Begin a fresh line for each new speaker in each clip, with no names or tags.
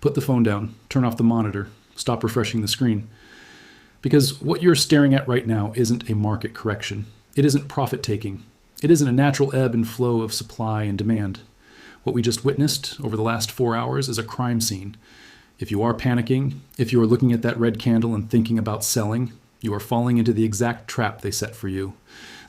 Put the phone down, turn off the monitor, stop refreshing the screen. Because what you're staring at right now isn't a market correction. It isn't profit taking. It isn't a natural ebb and flow of supply and demand. What we just witnessed over the last 4 hours is a crime scene. If you are panicking, if you are looking at that red candle and thinking about selling, you are falling into the exact trap they set for you.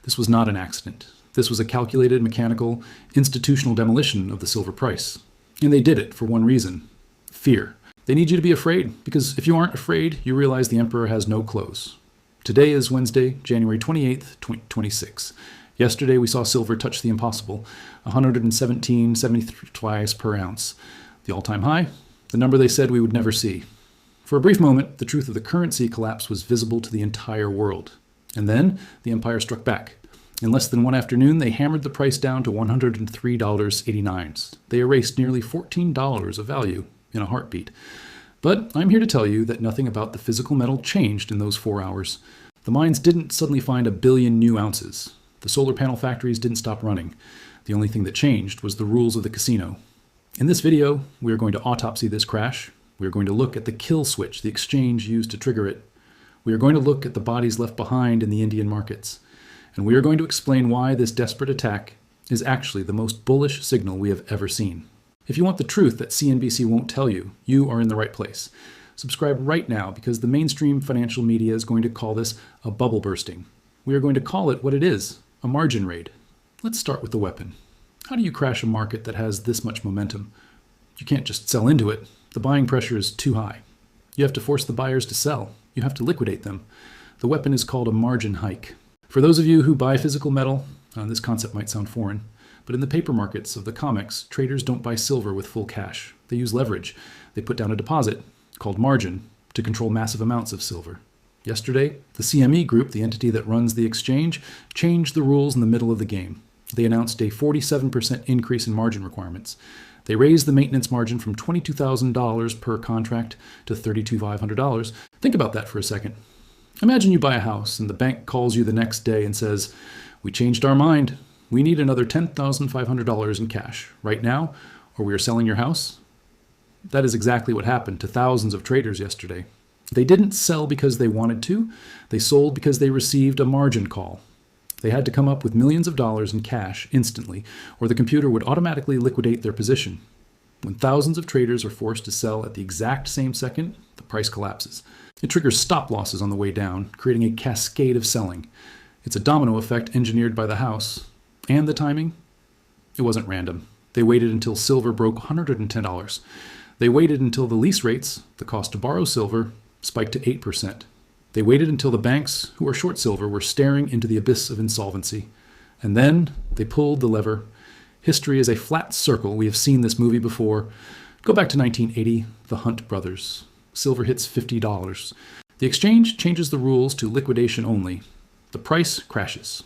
This was not an accident. This was a calculated, mechanical, institutional demolition of the silver price. And they did it for one reason: fear. They need you to be afraid, because if you aren't afraid, you realize the emperor has no clothes. Today is Wednesday, January 28th, 2026. Yesterday we saw silver touch the impossible, 117.73 twice per ounce. The all-time high, the number they said we would never see. For a brief moment, the truth of the currency collapse was visible to the entire world. And then the empire struck back. In less than one afternoon, they hammered the price down to $103.89. They erased nearly $14 of value in a heartbeat. But I'm here to tell you that nothing about the physical metal changed in those 4 hours. The mines didn't suddenly find 1 billion new ounces. The solar panel factories didn't stop running. The only thing that changed was the rules of the casino. In this video, we are going to autopsy this crash. We are going to look at the kill switch the exchange used to trigger it. We are going to look at the bodies left behind in the Indian markets. And we are going to explain why this desperate attack is actually the most bullish signal we have ever seen. If you want the truth that CNBC won't tell you, you are in the right place. Subscribe right now, because the mainstream financial media is going to call this a bubble bursting. We are going to call it what it is: a margin raid. Let's start with the weapon. How do you crash a market that has this much momentum? You can't just sell into it. The buying pressure is too high. You have to force the buyers to sell. You have to liquidate them. The weapon is called a margin hike. For those of you who buy physical metal, this concept might sound foreign, but in the paper markets of the COMEX, traders don't buy silver with full cash. They use leverage. They put down a deposit, called margin, to control massive amounts of silver. Yesterday, the CME Group, the entity that runs the exchange, changed the rules in the middle of the game. They announced a 47% increase in margin requirements. They raised the maintenance margin from $22,000 per contract to $32,500. Think about that for a second. Imagine you buy a house and the bank calls you the next day and says, "We changed our mind. We need another $10,500 in cash right now, or we are selling your house." That is exactly what happened to thousands of traders yesterday. They didn't sell because they wanted to. They sold because they received a margin call. They had to come up with millions of dollars in cash instantly, or the computer would automatically liquidate their position. When thousands of traders are forced to sell at the exact same second, the price collapses. It triggers stop losses on the way down, creating a cascade of selling. It's a domino effect engineered by the house. And the timing? It wasn't random. They waited until silver broke $110. They waited until the lease rates, the cost to borrow silver, spiked to 8%. They waited until the banks, who are short silver, were staring into the abyss of insolvency. And then they pulled the lever. History is a flat circle. We have seen this movie before. Go back to 1980, The Hunt Brothers. Silver hits $50. The exchange changes the rules to liquidation only. The price crashes.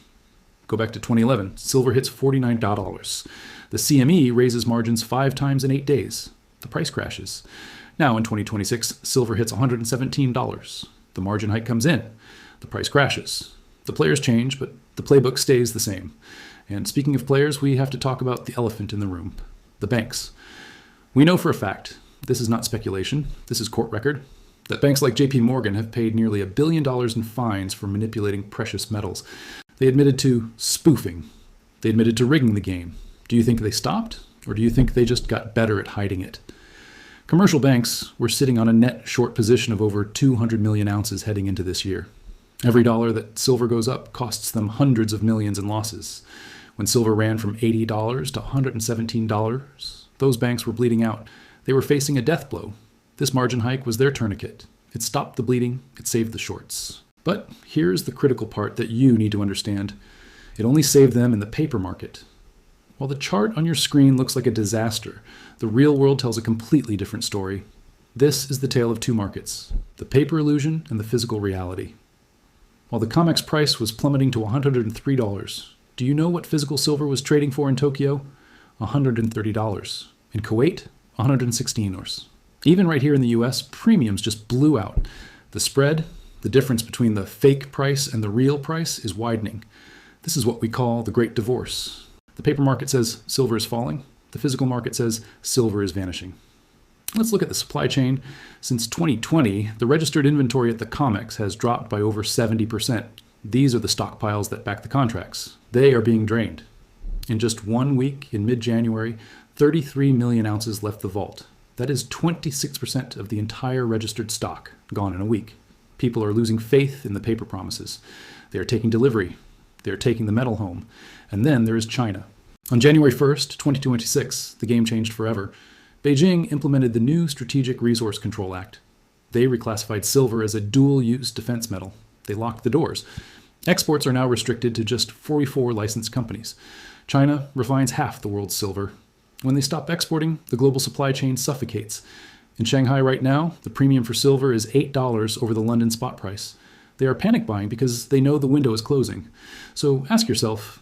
Go back to 2011, silver hits $49. The CME raises margins 5 times in 8 days. The price crashes. Now in 2026, silver hits $117. The margin hike comes in. The price crashes. The players change, but the playbook stays the same. And speaking of players, we have to talk about the elephant in the room: the banks. We know for a fact, this is not speculation, this is court record, that banks like JP Morgan have paid nearly $1 billion in fines for manipulating precious metals. They admitted to spoofing. They admitted to rigging the game. Do you think they stopped? Or do you think they just got better at hiding it? Commercial banks were sitting on a net short position of over 200 million ounces heading into this year. Every dollar that silver goes up costs them hundreds of millions in losses. When silver ran from $80 to $117, those banks were bleeding out. They were facing a death blow. This margin hike was their tourniquet. It stopped the bleeding. It saved the shorts. But here's the critical part that you need to understand. It only saved them in the paper market. While the chart on your screen looks like a disaster, the real world tells a completely different story. This is the tale of two markets: the paper illusion and the physical reality. While the COMEX price was plummeting to $103, do you know what physical silver was trading for in Tokyo? $130. In Kuwait, $116. Even right here in the US, premiums just blew out. The spread, the difference between the fake price and the real price, is widening. This is what we call the Great Divorce. The paper market says silver is falling. The physical market says silver is vanishing. Let's look at the supply chain. Since 2020, the registered inventory at the COMEX has dropped by over 70%. These are the stockpiles that back the contracts. They are being drained. In just 1 week, in mid-January, 33 million ounces left the vault. That is 26% of the entire registered stock gone in a week. People are losing faith in the paper promises. They are taking delivery. They are taking the metal home. And then there is China. On January 1st, 2026, the game changed forever. Beijing implemented the new Strategic Resource Control Act. They reclassified silver as a dual-use defense metal. They locked the doors. Exports are now restricted to just 44 licensed companies. China refines half the world's silver. When they stop exporting, the global supply chain suffocates. In Shanghai right now, the premium for silver is $8 over the London spot price. They are panic buying because they know the window is closing. So ask yourself,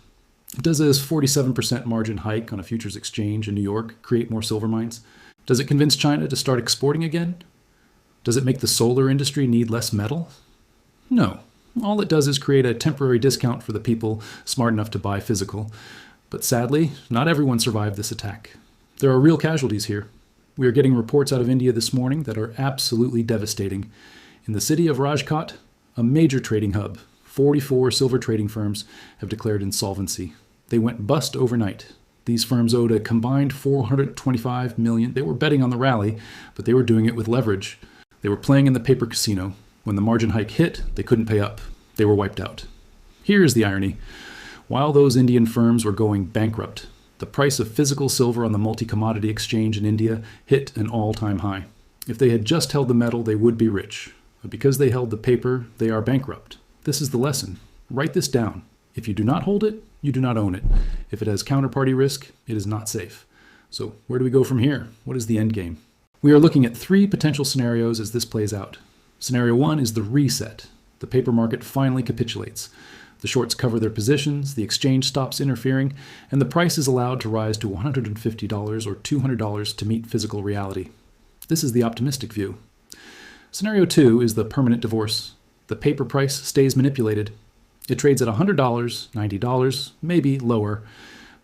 does this 47% margin hike on a futures exchange in New York create more silver mines? Does it convince China to start exporting again? Does it make the solar industry need less metal? No. All it does is create a temporary discount for the people smart enough to buy physical. But sadly, not everyone survived this attack. There are real casualties here. We are getting reports out of India this morning that are absolutely devastating. In the city of Rajkot, a major trading hub, 44 silver trading firms have declared insolvency. They went bust overnight. These firms owed a combined $425 million. They were betting on the rally, but they were doing it with leverage. They were playing in the paper casino. When the margin hike hit, they couldn't pay up. They were wiped out. Here's the irony. While those Indian firms were going bankrupt, the price of physical silver on the multi-commodity exchange in India hit an all-time high. If they had just held the metal, they would be rich. But because they held the paper, they are bankrupt. This is the lesson. Write this down. If you do not hold it, you do not own it. If it has counterparty risk, it is not safe. So where do we go from here? What is the end game? We are looking at 3 potential scenarios as this plays out. Scenario 1 is the reset. The paper market finally capitulates. The shorts cover their positions, the exchange stops interfering, and the price is allowed to rise to $150 or $200 to meet physical reality. This is the optimistic view. Scenario 2 is the permanent divorce. The paper price stays manipulated. It trades at $100, $90, maybe lower,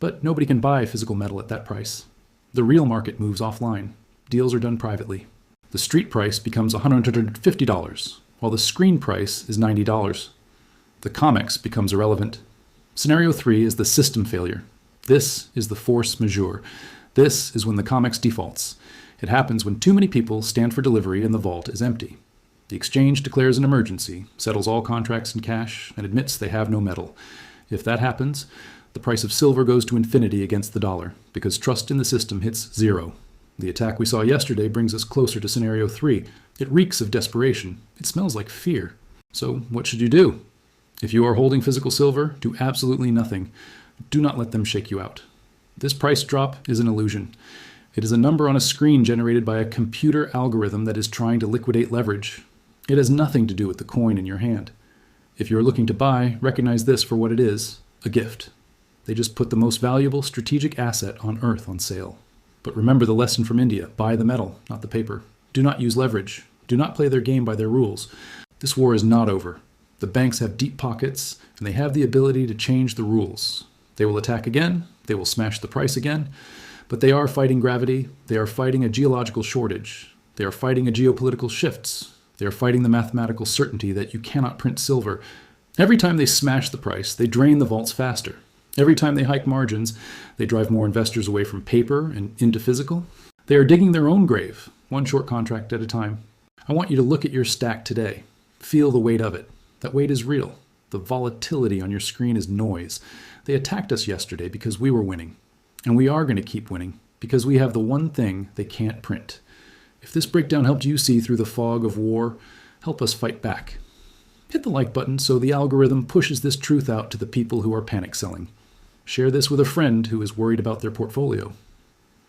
but nobody can buy physical metal at that price. The real market moves offline. Deals are done privately. The street price becomes $150, while the screen price is $90. The COMEX becomes irrelevant. Scenario 3 is the system failure. This is the force majeure. This is when the COMEX defaults. It happens when too many people stand for delivery and the vault is empty. The exchange declares an emergency, settles all contracts in cash, and admits they have no metal. If that happens, the price of silver goes to infinity against the dollar, because trust in the system hits zero. The attack we saw yesterday brings us closer to scenario 3. It reeks of desperation. It smells like fear. So what should you do? If you are holding physical silver, do absolutely nothing. Do not let them shake you out. This price drop is an illusion. It is a number on a screen generated by a computer algorithm that is trying to liquidate leverage. It has nothing to do with the coin in your hand. If you're looking to buy, recognize this for what it is, a gift. They just put the most valuable strategic asset on earth on sale. But remember the lesson from India. Buy the metal, not the paper. Do not use leverage. Do not play their game by their rules. This war is not over. The banks have deep pockets, and they have the ability to change the rules. They will attack again. They will smash the price again. But they are fighting gravity. They are fighting a geological shortage. They are fighting a geopolitical shifts. They are fighting the mathematical certainty that you cannot print silver. Every time they smash the price, they drain the vaults faster. Every time they hike margins, they drive more investors away from paper and into physical. They are digging their own grave, one short contract at a time. I want you to look at your stack today. Feel the weight of it. That weight is real. The volatility on your screen is noise. They attacked us yesterday because we were winning. And we are going to keep winning because we have the one thing they can't print. If this breakdown helped you see through the fog of war, help us fight back. Hit the like button so the algorithm pushes this truth out to the people who are panic selling. Share this with a friend who is worried about their portfolio.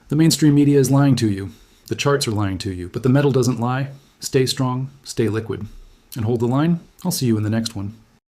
The mainstream media is lying to you. The charts are lying to you, but the metal doesn't lie. Stay strong, stay liquid, and hold the line. I'll see you in the next one.